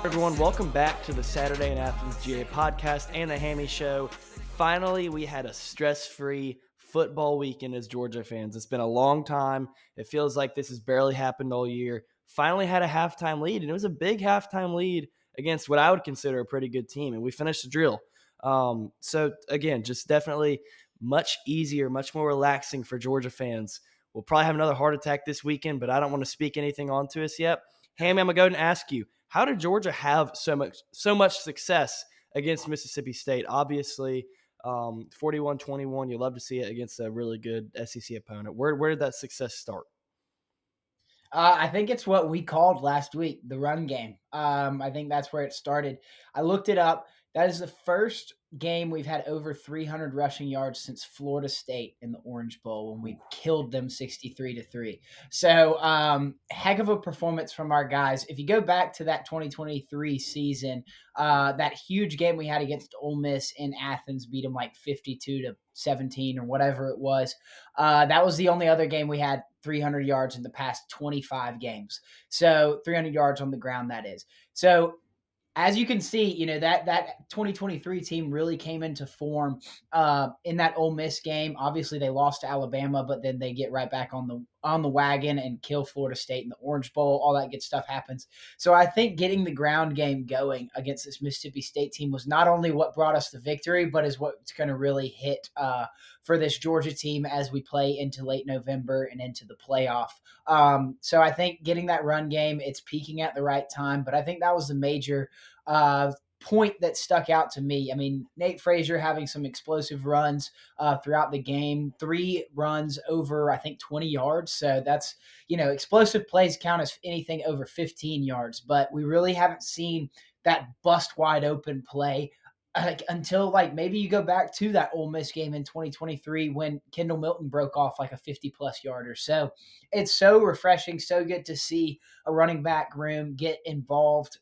Everyone, welcome back to the Saturday in Athens GA podcast and the Hammy Show. Finally, we had a stress-free football weekend as Georgia fans. It's been a long time. It feels like this has barely happened all year. Finally had a halftime lead, and it was a big halftime lead against what I would consider a pretty good team, and we finished the drill. So, again, just definitely much easier, much more relaxing for Georgia fans. We'll probably have another heart attack this weekend, but I don't want to speak anything onto us yet. Hammy, I'm going to go ahead and ask you, how did Georgia have so much success against Mississippi State? Obviously, 41-21, you love to see it against a really good SEC opponent. Where did that success start? I think it's what we called last week, the run game. I think that's where it started. I looked it up. That is the first game we've had over 300 rushing yards since Florida State in the Orange Bowl when we killed them 63-3. So heck of a performance from our guys. If you go back to that 2023 season, that huge game we had against Ole Miss in Athens, beat them like 52-17 or whatever it was. That was the only other game we had 300 yards in the past 25 games. So 300 yards on the ground, that is. So as you can see, that 2023 team really came into form in that Ole Miss game. Obviously, they lost to Alabama, but then they get right back on the wagon and kill Florida State in the Orange Bowl. All that good stuff happens. So I think getting the ground game going against this Mississippi State team was not only what brought us the victory, but is what's going to really hit for this Georgia team as we play into late November and into the playoff. So I think getting that run game, it's peaking at the right time. But I think that was the major point that stuck out to me. I mean, Nate Frazier having some explosive runs throughout the game, 3 runs over, I think, 20 yards. So that's, explosive plays count as anything over 15 yards. But we really haven't seen that bust wide open play until maybe you go back to that Ole Miss game in 2023 when Kendall Milton broke off like a 50-plus yarder. So it's so refreshing, so good to see a running back room get involved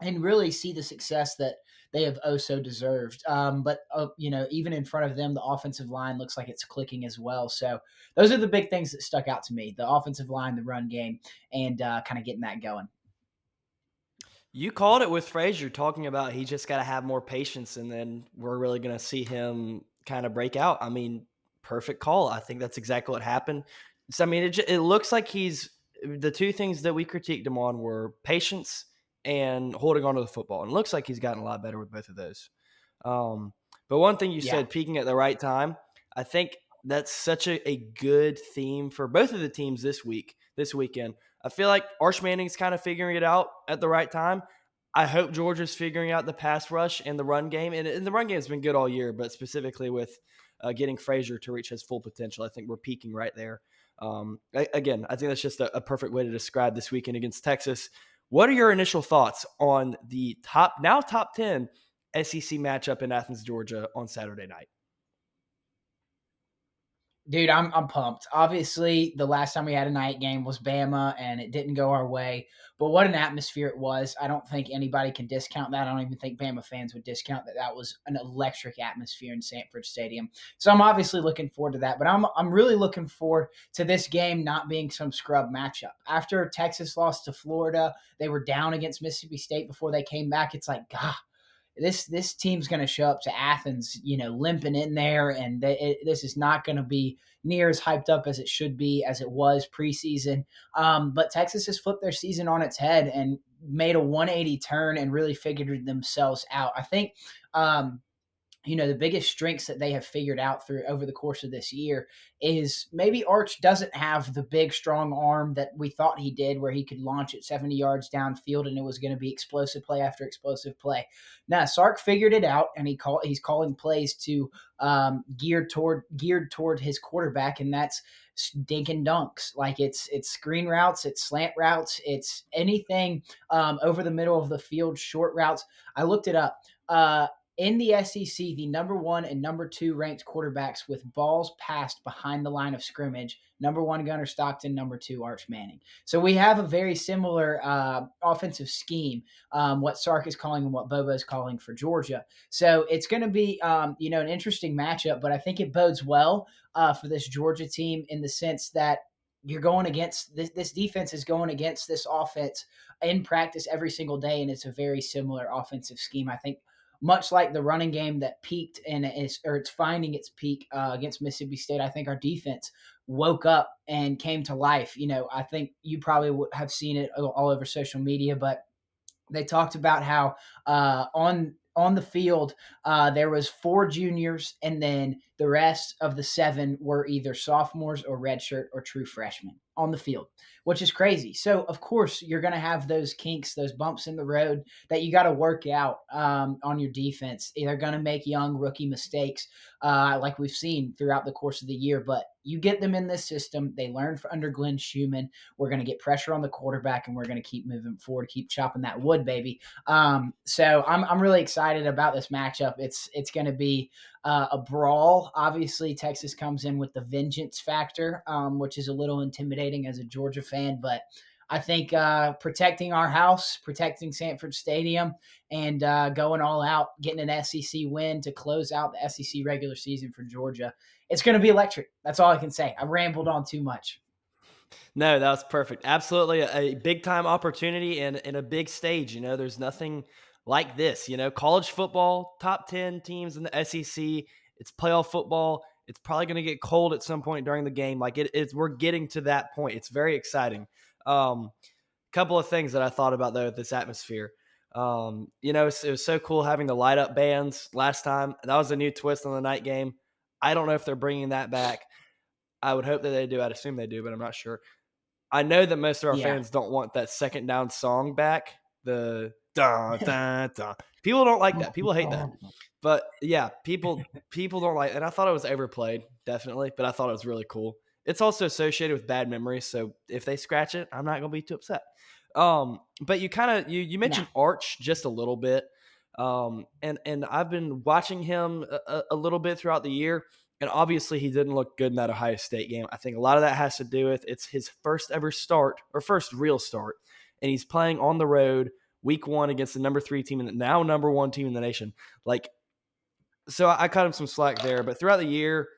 and really see the success that they have so deserved. But even in front of them, the offensive line looks like it's clicking as well. So those are the big things that stuck out to me: the offensive line, the run game, and kind of getting that going. You called it with Frazier, talking about he just got to have more patience, and then we're really going to see him kind of break out. I mean, perfect call. I think that's exactly what happened. So, I mean, it looks like the two things that we critiqued him on were patience and holding on to the football. And it looks like he's gotten a lot better with both of those. But one thing you said, peaking at the right time, I think that's such a good theme for both of the teams this weekend. I feel like Arch Manning's kind of figuring it out at the right time. I hope Georgia's figuring out the pass rush and the run game. And the run game has been good all year, but specifically with getting Frazier to reach his full potential, I think we're peaking right there. Again, I think that's just a perfect way to describe this weekend against Texas. What are your initial thoughts on the top 10 SEC matchup in Athens, Georgia on Saturday night? Dude, I'm pumped. Obviously, the last time we had a night game was Bama, and it didn't go our way. But what an atmosphere it was. I don't think anybody can discount that. I don't even think Bama fans would discount that. That was an electric atmosphere in Sanford Stadium. So I'm obviously looking forward to that. But I'm really looking forward to this game not being some scrub matchup. After Texas lost to Florida, they were down against Mississippi State before they came back. It's like, God, this team's going to show up to Athens, limping in there, and this is not going to be near as hyped up as it should be, as it was preseason. But Texas has flipped their season on its head and made a 180 turn and really figured themselves out. I think the biggest strengths that they have figured out through over the course of this year is maybe Arch doesn't have the big, strong arm that we thought he did, where he could launch it 70 yards downfield and it was going to be explosive play after explosive play. Now, Sark figured it out, and he's calling plays to geared toward his quarterback, and that's stinking dunks. Like it's screen routes, it's slant routes, it's anything over the middle of the field, short routes. I looked it up. In the SEC, the number 1 and number 2 ranked quarterbacks with balls passed behind the line of scrimmage, number 1 Gunnar Stockton, number 2 Arch Manning. So we have a very similar offensive scheme, what Sark is calling and what Bobo is calling for Georgia. So it's going to be an interesting matchup, but I think it bodes well for this Georgia team in the sense that you're going against this defense is going against this offense in practice every single day, and it's a very similar offensive scheme. I think much like the running game that peaked and it's finding its peak against Mississippi State. I think our defense woke up and came to life. I think you probably would have seen it all over social media, but they talked about how on the field there was 4 juniors, and then the rest of the 7 were either sophomores or redshirt or true freshmen on the field, which is crazy. So of course you're going to have those kinks, those bumps in the road that you got to work out on your defense. They're going to make young rookie mistakes, like we've seen throughout the course of the year. But you get them in this system, they learn under Glenn Schumann. We're going to get pressure on the quarterback, and we're going to keep moving forward, keep chopping that wood, baby. So I'm really excited about this matchup. It's going to be a brawl. Obviously, Texas comes in with the vengeance factor, which is a little intimidating as a Georgia fan, but I think protecting our house, protecting Sanford Stadium, and going all out, getting an SEC win to close out the SEC regular season for Georgia. It's going to be electric. That's all I can say. I rambled on too much. No, that was perfect. Absolutely a big time opportunity and a big stage. There's nothing like this. College football, top 10 teams in the SEC. It's playoff football. It's probably going to get cold at some point during the game. Like we're getting to that point. It's very exciting. Couple of things that I thought about though with this atmosphere. It was so cool having the light up bands last time. That was a new twist on the night game. I don't know if they're bringing that back. I would hope that they do. I'd assume they do, but I'm not sure. I know that most of our Yeah. fans don't want that second down song back. The da da da. People don't like that. People hate that. But yeah, people don't like. And I thought it was overplayed, definitely. But I thought it was really cool. It's also associated with bad memories, so if they scratch it, I'm not gonna be too upset. But you kind of you mentioned Arch just a little bit, and I've been watching him a little bit throughout the year. And obviously, he didn't look good in that Ohio State game. I think a lot of that has to do with it's his first ever start or first real start. And he's playing on the road week 1 against the number 3 team and now number 1 team in the nation. So I cut him some slack there. But throughout the year,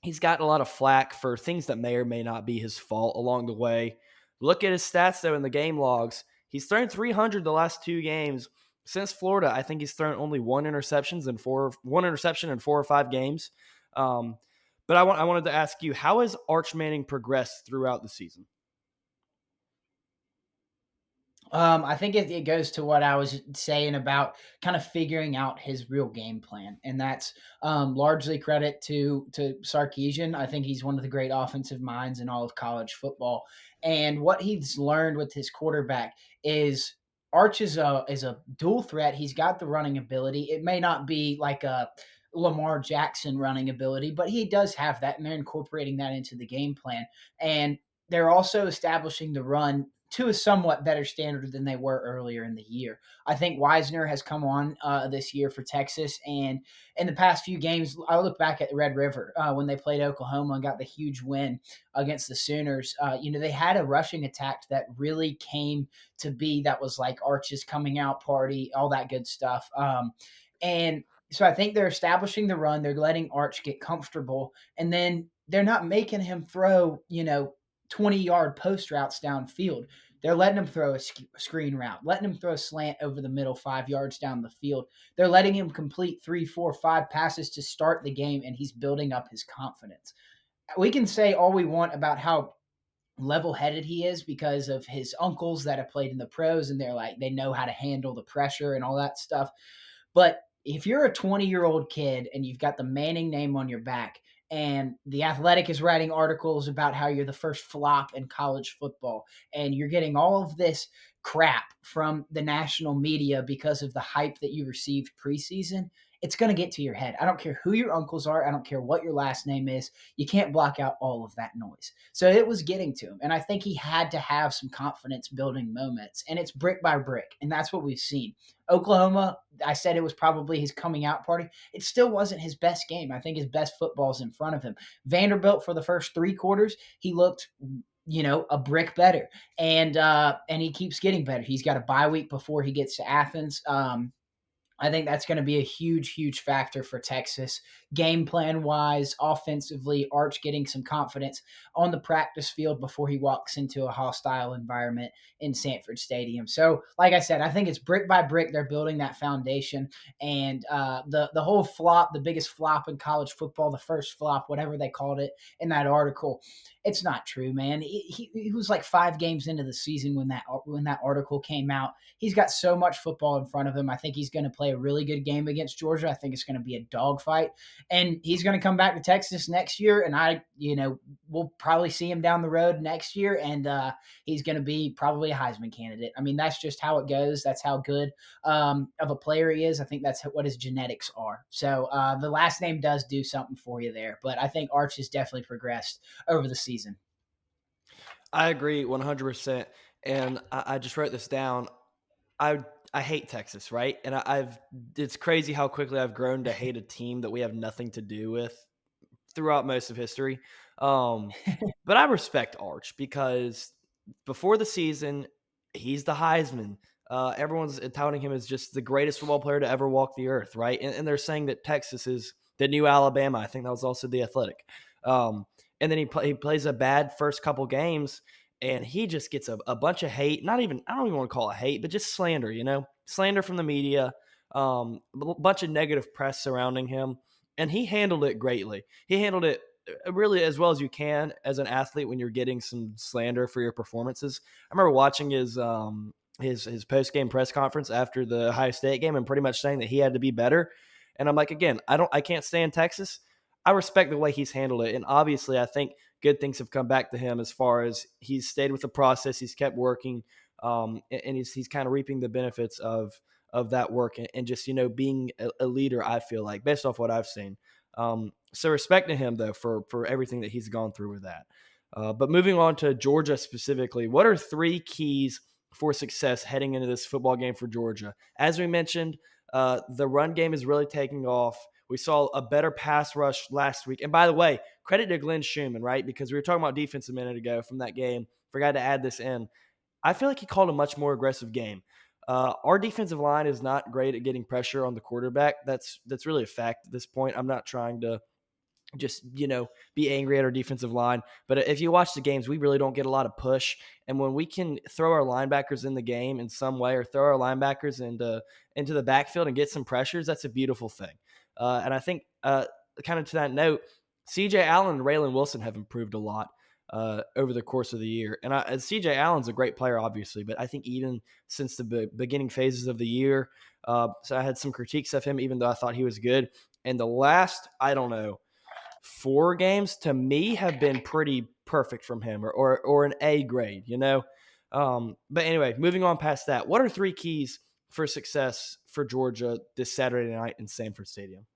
he's gotten a lot of flack for things that may or may not be his fault along the way. Look at his stats, though, in the game logs. He's thrown 300 the last 2 games. Since Florida, I think he's thrown only one interception in 4 or 5 games. But I wanted to ask you, how has Arch Manning progressed throughout the season? I think it goes to what I was saying about kind of figuring out his real game plan, and that's largely credit to Sarkisian. I think he's one of the great offensive minds in all of college football, and what he's learned with his quarterback is Arch is a dual threat. He's got the running ability. It may not be like a Lamar Jackson running ability, but he does have that, and they're incorporating that into the game plan. And they're also establishing the run to a somewhat better standard than they were earlier in the year. I think Wisner has come on this year for Texas, and in the past few games, I look back at Red River when they played Oklahoma and got the huge win against the Sooners. They had a rushing attack that really came to be. That was like Arch's coming out party, all that good stuff. And so I think they're establishing the run. They're letting Arch get comfortable, and then they're not making him throw, 20-yard post routes downfield. They're letting him throw a screen route, letting him throw a slant over the middle 5 yards down the field. They're letting him complete 3, 4, 5 passes to start the game, and he's building up his confidence. We can say all we want about how level-headed he is because of his uncles that have played in the pros, and they know how to handle the pressure and all that stuff. But if you're a 20-year-old kid and you've got the Manning name on your back, and the Athletic is writing articles about how you're the first flop in college football, and you're getting all of this crap from the national media because of the hype that you received preseason, it's going to get to your head. I don't care who your uncles are. I don't care what your last name is. You can't block out all of that noise. So it was getting to him. And I think he had to have some confidence building moments. And it's brick by brick. And that's what we've seen. Oklahoma, I said it was probably his coming out party. It still wasn't his best game. I think his best football's in front of him. Vanderbilt, for the first 3 quarters, he looked a brick better, and he keeps getting better. He's got a bye week before he gets to Athens. I think that's going to be a huge, huge factor for Texas. Game plan wise, offensively, Arch getting some confidence on the practice field before he walks into a hostile environment in Sanford Stadium. So, like I said, I think it's brick by brick they're building that foundation. And the whole flop, the biggest flop in college football, the first flop, whatever they called it in that article, it's not true, man. He was like 5 games into the season when that article came out. He's got so much football in front of him. I think he's going to play a really good game against Georgia. I think it's going to be a dogfight, and he's going to come back to Texas next year. And we'll probably see him down the road next year, and he's going to be probably a Heisman candidate. I mean, that's just how it goes. That's how good of a player he is. I think that's what his genetics are. So the last name does do something for you there, but I think Arch has definitely progressed over the season. I agree 100%. And I just wrote this down. I I hate Texas, right? And I've it's crazy how quickly I've grown to hate a team that we have nothing to do with throughout most of history. Um, but I respect Arch because before the season, he's the Heisman. Everyone's touting him as just the greatest football player to ever walk the earth, right? And they're saying that Texas is the new Alabama. I think that was also the Athletic. Um, and then he plays a bad first couple games, and he just gets a bunch of hate. Not even I don't even want to call it hate, but just slander. Slander from the media. A bunch of negative press surrounding him, and he handled it greatly. He handled it really as well as you can as an athlete when you're getting some slander for your performances. I remember watching his post game press conference after the Ohio State game and pretty much saying that he had to be better. And I'm like, again, I can't stand Texas. I respect the way he's handled it, and obviously, I think good things have come back to him as far as he's stayed with the process, he's kept working, and he's kind of reaping the benefits of that work and just being a leader. I feel like based off what I've seen. So respect to him though for everything that he's gone through with that. But moving on to Georgia specifically, what are 3 keys for success heading into this football game for Georgia? As we mentioned, the run game is really taking off. We saw a better pass rush last week. And by the way, credit to Glenn Schumann, right? Because we were talking about defense a minute ago from that game. Forgot to add this in. I feel like he called a much more aggressive game. Our defensive line is not great at getting pressure on the quarterback. That's really a fact at this point. I'm not trying to just be angry at our defensive line, but if you watch the games, we really don't get a lot of push. And when we can throw our linebackers in the game in some way, or throw our linebackers into the backfield and get some pressures, that's a beautiful thing. And I think kind of to that note, CJ Allen and Raylan Wilson have improved a lot over the course of the year. And CJ Allen's a great player, obviously, but I think even since the beginning phases of the year, so I had some critiques of him, even though I thought he was good. And the last, I don't know, 4 games to me have been pretty perfect from him, or an A grade. But anyway, moving on past that, what are 3 keys for success for Georgia this Saturday night in Sanford Stadium?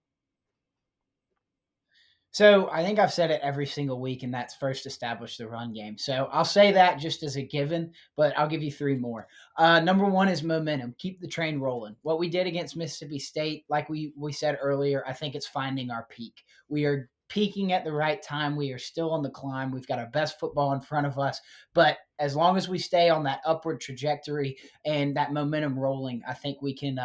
So I think I've said it every single week, and that's first establish the run game. So I'll say that just as a given, but I'll give you 3 more. Number one is momentum. Keep the train rolling. What we did against Mississippi State, like we said earlier, I think it's finding our peak. We are peaking at the right time. We are still on the climb. We've got our best football in front of us. But as long as we stay on that upward trajectory and that momentum rolling, I think we can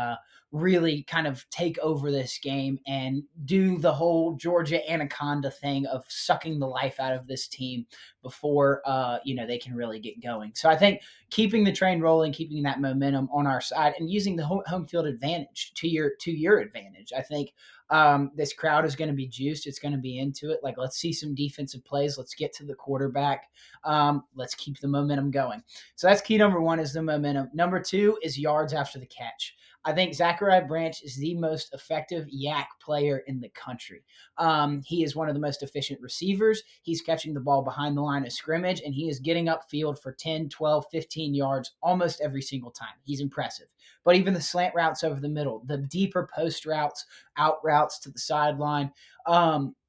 really kind of take over this game and do the whole Georgia anaconda thing of sucking the life out of this team before they can really get going. So I think keeping the train rolling, keeping that momentum on our side, and using the home field advantage to your advantage. I think this crowd is going to be juiced. It's going to be into it. Like, let's see some defensive plays. Let's get to the quarterback. Let's keep the momentum going. So that's key number one, is the momentum. Number two is yards after the catch. I think Zachariah Branch is the most effective yak player in the country. He is one of the most efficient receivers. He's catching the ball behind the line of scrimmage, and he is getting upfield for 10, 12, 15 yards almost every single time. He's impressive. But even the slant routes over the middle, the deeper post routes, out routes to the sideline,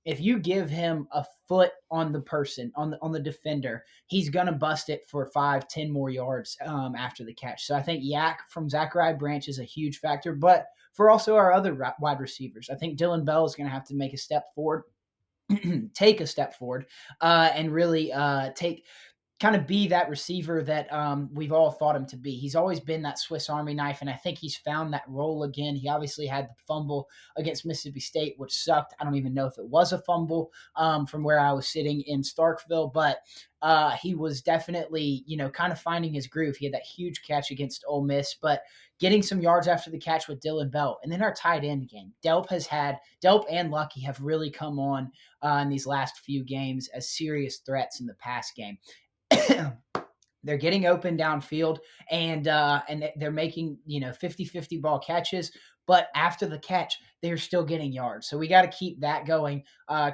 if you give him a foot on the person, on the defender, he's gonna bust it for 5, 10 more yards after the catch. So I think yak from Zachariah Branch is a huge factor, but for also our other wide receivers, I think Dylan Bell is gonna have to make a step forward, take a step forward, and really take kind of be that receiver that we've all thought him to be. He's always been that Swiss Army knife, and I think he's found that role again. He obviously had the fumble against Mississippi State, which sucked. I don't even know if it was a fumble from where I was sitting in Starkville, but he was definitely, kind of finding his groove. He had that huge catch against Ole Miss, but getting some yards after the catch with Dylan Bell. And then our tight end game. Delp and Lucky have really come on in these last few games as serious threats in the pass game. They're getting open downfield, and they're making 50-50 ball catches, but after the catch they're still getting yards. So we got to keep that going,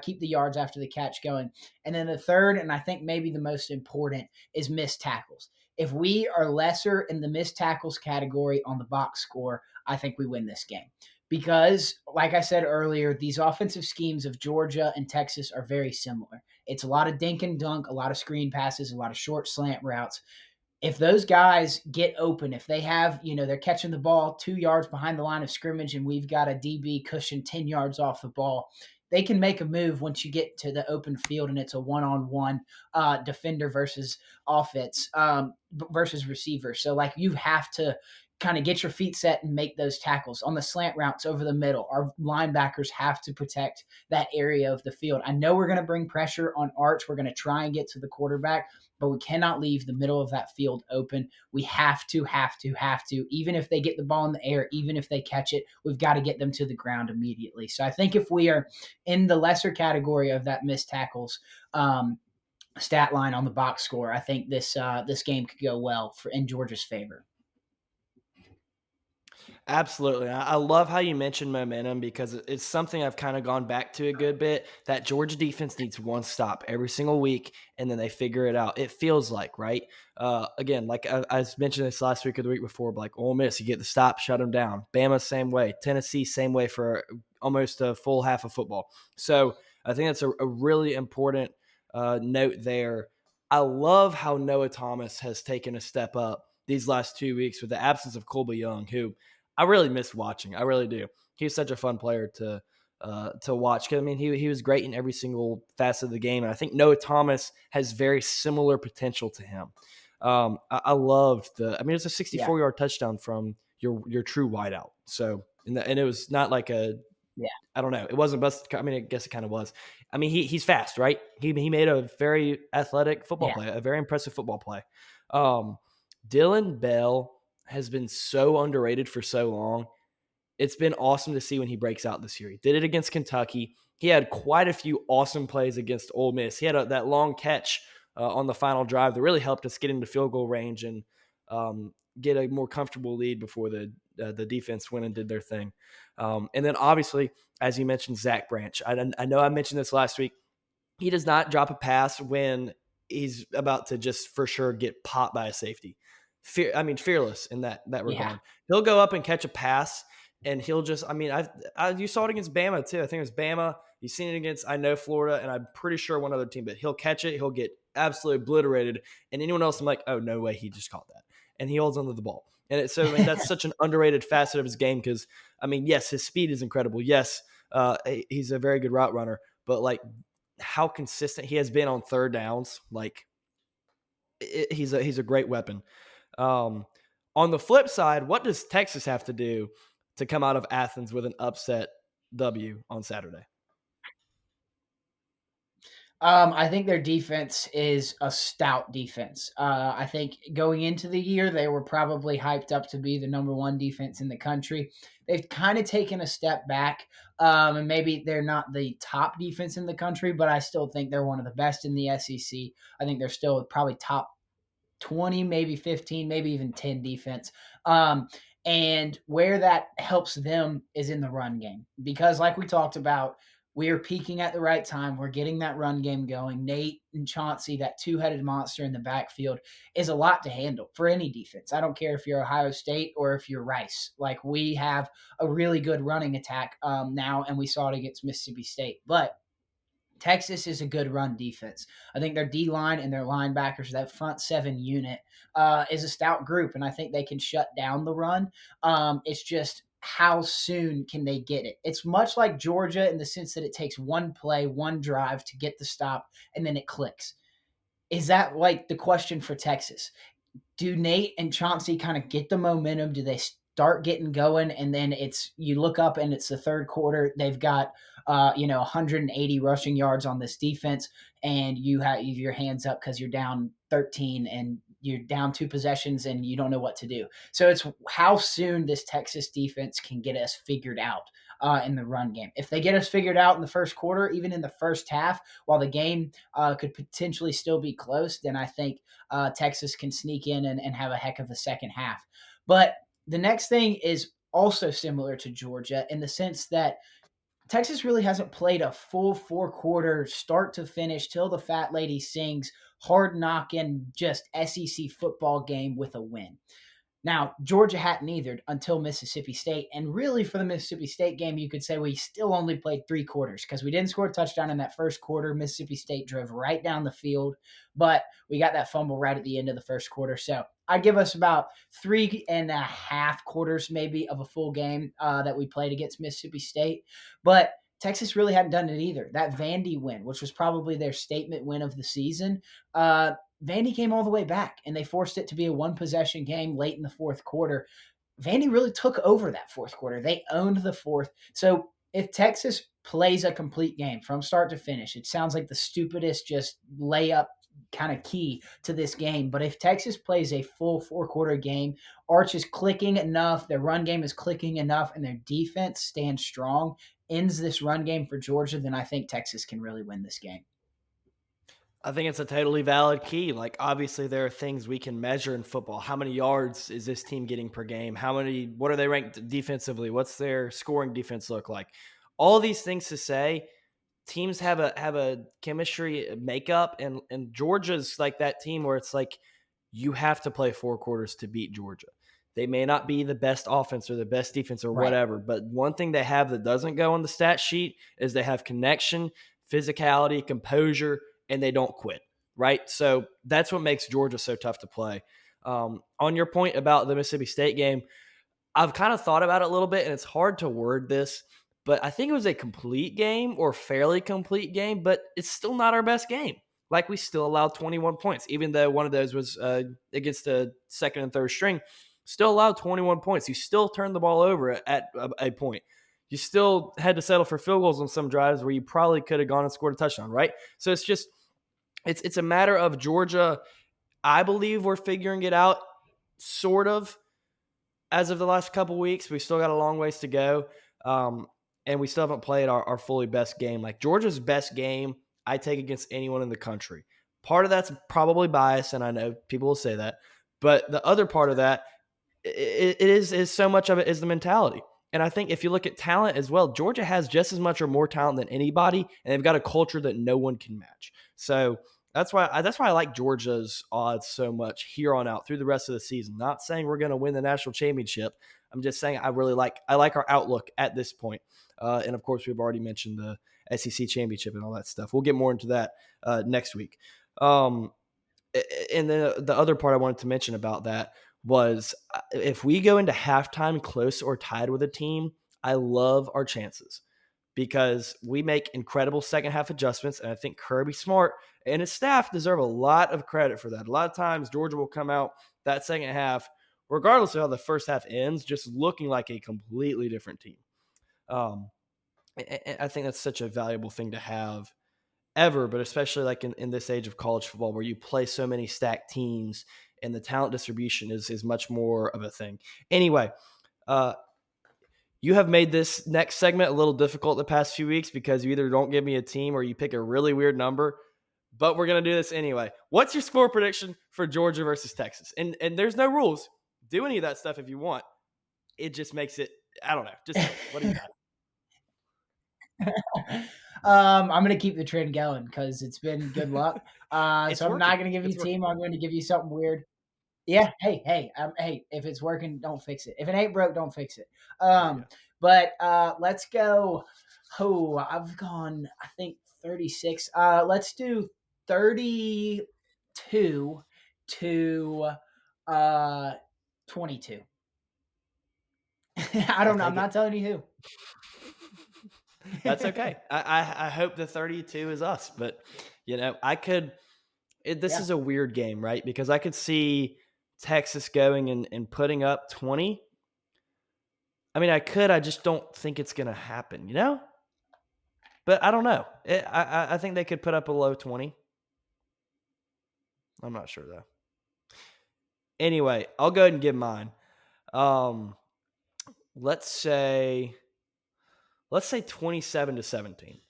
keep the yards after the catch going. And then the third, and I think maybe the most important, is missed tackles. If we are lesser in the missed tackles category on the box score, I think we win this game. Because, like I said earlier, these offensive schemes of Georgia and Texas are very similar. It's a lot of dink and dunk, a lot of screen passes, a lot of short slant routes. If those guys get open, if they have, they're catching the ball 2 yards behind the line of scrimmage and we've got a DB cushioned 10 yards off the ball, they can make a move once you get to the open field and it's a one-on-one defender versus offense versus receiver. So, like, you have to kind of get your feet set and make those tackles on the slant routes over the middle. Our linebackers have to protect that area of the field. I know we're going to bring pressure on Arch. We're going to try and get to the quarterback, but we cannot leave the middle of that field open. We have to. Even if they get the ball in the air, even if they catch it, we've got to get them to the ground immediately. So I think if we are in the lesser category of that missed tackles stat line on the box score, I think this game could go well in Georgia's favor. Absolutely. I love how you mentioned momentum because it's something I've kind of gone back to a good bit. That Georgia defense needs one stop every single week, and then they figure it out. It feels like, right? Again, like I mentioned this last week or the week before, but like Ole Miss, you get the stop, shut them down. Bama, same way. Tennessee, same way for almost a full half of football. So I think that's a really important note there. I love how Noah Thomas has taken a step up these last 2 weeks with the absence of Colby Young, who – I really miss watching. I really do. He's such a fun player to watch. I mean, he was great in every single facet of the game, and I think Noah Thomas has very similar potential to him. I loved the. I mean, it's a 64-yard touchdown from your true wideout. So, and it was not like a. Yeah. I don't know. It wasn't busted. I mean, I guess it kind of was. I mean, he's fast, right? He made a very athletic football play, a very impressive football play. Dylan Bell has been so underrated for so long. It's been awesome to see when he breaks out this year. He did it against Kentucky. He had quite a few awesome plays against Ole Miss. He had that long catch on the final drive that really helped us get into field goal range and get a more comfortable lead before the defense went and did their thing. And then obviously, as you mentioned, Zach Branch. I know I mentioned this last week. He does not drop a pass when he's about to just for sure get popped by a safety. Fearless in that regard. Yeah. He'll go up and catch a pass, and he'll just. I mean, you saw it against Bama too. I think it was Bama. You've seen it against Florida, and I'm pretty sure one other team. But he'll catch it. He'll get absolutely obliterated, and anyone else, I'm like, oh no way, he just caught that, and he holds onto the ball. And that's such an underrated facet of his game because I mean, yes, his speed is incredible. Yes, he's a very good route runner, but like how consistent he has been on third downs, like he's a great weapon. On the flip side, what does Texas have to do to come out of Athens with an upset W on Saturday? I think their defense is a stout defense. I think going into the year, they were probably hyped up to be the number one defense in the country. They've kind of taken a step back, and maybe they're not the top defense in the country, but I still think they're one of the best in the SEC. I think they're still probably top 20, maybe 15, maybe even 10 defense. And where that helps them is in the run game. Because, like we talked about, we are peaking at the right time. We're getting that run game going. Nate and Chauncey, that two-headed monster in the backfield, is a lot to handle for any defense. I don't care if you're Ohio State or if you're Rice. Like, we have a really good running attack now, and we saw it against Mississippi State. But Texas is a good run defense. I think their D-line and their linebackers, that front seven unit, is a stout group, and I think they can shut down the run. It's just how soon can they get it? It's much like Georgia in the sense that it takes one play, one drive to get the stop, and then it clicks. is that like the question for Texas? Do Nate and Chauncey kind of get the momentum? Do they start getting going? And then you look up and it's the third quarter. They've got 180 rushing yards on this defense, and you have your hands up because you're down 13 and you're down two possessions and you don't know what to do. So it's how soon this Texas defense can get us figured out in the run game. If they get us figured out in the first quarter, even in the first half, while the game could potentially still be close, then I think Texas can sneak in and have a heck of a second half. But the next thing is also similar to Georgia in the sense that Texas really hasn't played a full four-quarter start to finish till the fat lady sings hard knocking just SEC football game with a win. Now, Georgia hadn't either until Mississippi State. And really, for the Mississippi State game, you could say we still only played three quarters because we didn't score a touchdown in that first quarter. Mississippi State drove right down the field, but we got that fumble right at the end of the first quarter. So I'd give us about 3.5 quarters, maybe, of a full game that we played against Mississippi State. But Texas really hadn't done it either. That Vandy win, which was probably their statement win of the season, Vandy came all the way back and they forced it to be a one possession game late in the fourth quarter. Vandy really took over that fourth quarter. They owned the fourth. So if Texas plays a complete game from start to finish, it sounds like the stupidest just layup kind of key to this game. But if Texas plays a full four-quarter game, Arch is clicking enough, their run game is clicking enough, and their defense stands strong, ends this run game for Georgia, then I think Texas can really win this game. I think it's a totally valid key. Like, obviously, there are things we can measure in football. How many yards is this team getting per game? What are they ranked defensively? What's their scoring defense look like? All these things to say, teams have a chemistry makeup, and Georgia's like that team where it's like you have to play four quarters to beat Georgia. They may not be the best offense or the best defense or Right. whatever, but one thing they have that doesn't go on the stat sheet is they have connection, physicality, composure, and they don't quit. Right. So that's what makes Georgia so tough to play. On your point about the Mississippi State game, I've kind of thought about it a little bit, and it's hard to word this, but I think it was a complete game or fairly complete game, but it's still not our best game. Like, we still allowed 21 points, even though one of those was against the second and third string. Still allowed 21 points. You still turned the ball over at a point. You still had to settle for field goals on some drives where you probably could have gone and scored a touchdown, right? So it's a matter of Georgia. I believe we're figuring it out, sort of, as of the last couple weeks. We still got a long ways to go, and we still haven't played our fully best game. Like, Georgia's best game, I take against anyone in the country. Part of that's probably bias, and I know people will say that, but the other part of that, it is so much of it is the mentality. And I think if you look at talent as well, Georgia has just as much or more talent than anybody, and they've got a culture that no one can match. So that's why I like Georgia's odds so much here on out through the rest of the season. Not saying we're going to win the national championship. I'm just saying I like our outlook at this point. And of course, we've already mentioned the SEC championship and all that stuff. We'll get more into that next week. And then the other part I wanted to mention about that was if we go into halftime close or tied with a team, I love our chances because we make incredible second half adjustments. And I think Kirby Smart and his staff deserve a lot of credit for that. A lot of times Georgia will come out that second half, regardless of how the first half ends, just looking like a completely different team. I think that's such a valuable thing to have ever, but especially like in this age of college football where you play so many stacked teams and the talent distribution is much more of a thing. Anyway, you have made this next segment a little difficult the past few weeks because you either don't give me a team or you pick a really weird number, but we're going to do this anyway. What's your score prediction for Georgia versus Texas? And there's no rules. Do any of that stuff if you want. It just makes it, I don't know. Just what do you got? I'm going to keep the trend going because it's been good luck. It's So I'm not working. going to give you It's a working. team. I'm going to give you something weird. Yeah. Hey. If it's working, don't fix it. If it ain't broke, don't fix it. There you go. But let's go. Oh, I've gone. I think 36. Let's do 32 to 22. I I'll don't know. I'm take it. not telling you That's who. okay. I hope the 32 is us, but I could. This Yeah. is a weird game, right? Because I could see Texas going and putting up 20. I mean, I just don't think it's going to happen, you know? But I don't know. I think they could put up a low 20. I'm not sure, though. Anyway, I'll go ahead and give mine. Um, let's say 27-17.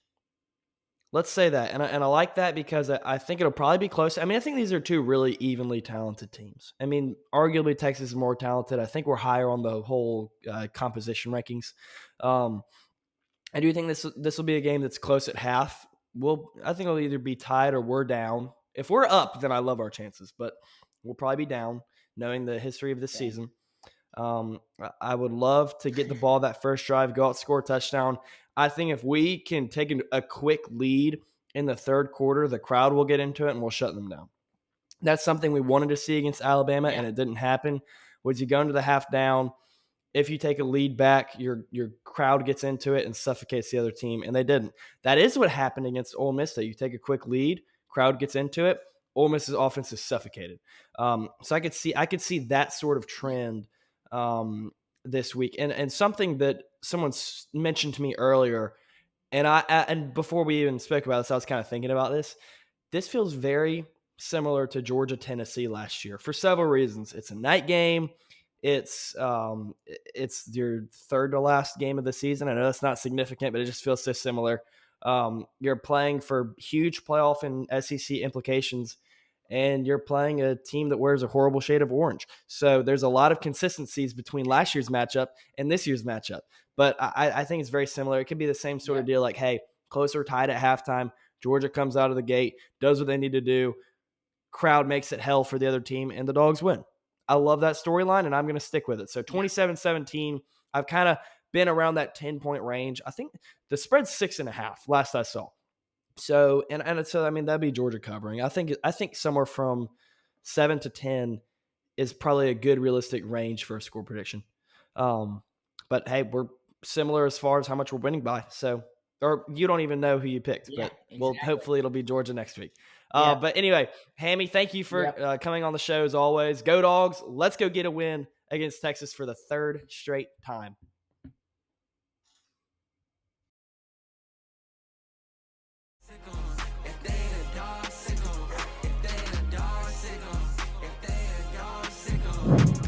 Let's say that. And I like that because I think it'll probably be close. I mean, I think these are two really evenly talented teams. I mean, arguably Texas is more talented. I think we're higher on the whole composition rankings. I do think this will be a game that's close at half. I think it'll either be tied or we're down. If we're up, then I love our chances, but we'll probably be down, knowing the history of this Same. season. I would love to get the ball that first drive, go out, score a touchdown. I think if we can take a quick lead in the third quarter, the crowd will get into it and we'll shut them down. That's something we wanted to see against Alabama, Yeah. and it didn't happen. Was you go into the half down, if you take a lead back, your crowd gets into it and suffocates the other team, and they didn't. That is what happened against Ole Miss. That you take a quick lead, crowd gets into it, Ole Miss's offense is suffocated. So I could see that sort of trend this week, and something that someone mentioned to me earlier, and before we even spoke about this, I was kind of thinking about this. This feels very similar to Georgia Tennessee last year for several reasons. It's a night game. It's your third to last game of the season. I know that's not significant, but it just feels so similar. You're playing for huge playoff and SEC implications, and you're playing a team that wears a horrible shade of orange. So there's a lot of consistencies between last year's matchup and this year's matchup. But I think it's very similar. It could be the same sort of deal, like, hey, closer tied at halftime. Georgia comes out of the gate, does what they need to do. Crowd makes it hell for the other team, and the Dogs win. I love that storyline, and I'm going to stick with it. So 27-17, I've kind of been around that 10-point range. I think the spread's 6.5 last I saw. So, and so, I mean, that'd be Georgia covering. I think somewhere from 7 to 10 is probably a good realistic range for a score prediction. But hey, we're similar as far as how much we're winning by. So, or you don't even know who you picked, Yeah, but well, exactly. hopefully it'll be Georgia next week. Yeah. But anyway, Hammy, thank you for Yep. coming on the show as always. Go Dogs! Let's go get a win against Texas for the third straight time. If they a dog, sick 'em. If they a dog, sick 'em. If they a dog, sick 'em.